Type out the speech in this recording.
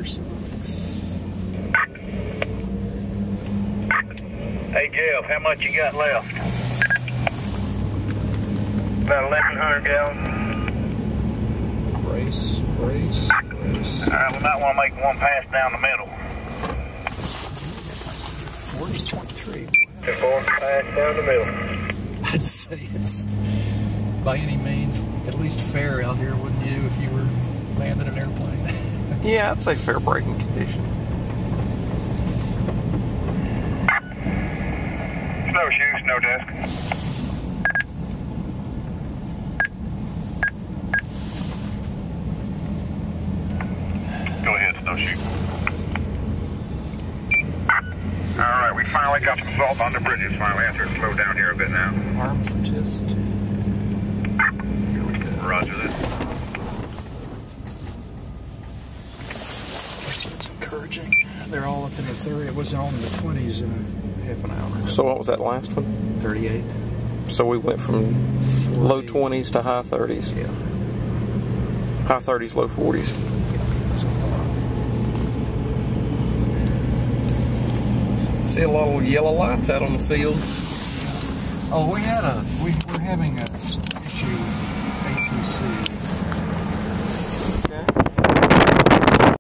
Clear sucks. Hey Jeff, how much you got left? About 1,100 gallons. Brace, brace, brace. Alright, we might want to make one pass down the middle. 40.3. One pass down the middle. I'd say it's by any means at least fair out here, wouldn't you, if you were landing an airplane? Yeah, I'd say fair braking condition. Snowshoe, snow desk. Go ahead, snowshoe. Alright, we finally got some salt on the bridges. Finally, have to slow down here a bit now. Arm for just. Here we go. Roger that. It's encouraging. They're all up in the 30s. It was on in the 20s in a half an hour. So what was that last one? 38. So we went from 40. low 20s to high 30s. Yeah. High 30s, low 40s. That's a lot. See a lot of yellow lights out on the field. Oh, we're having a issue with ATC.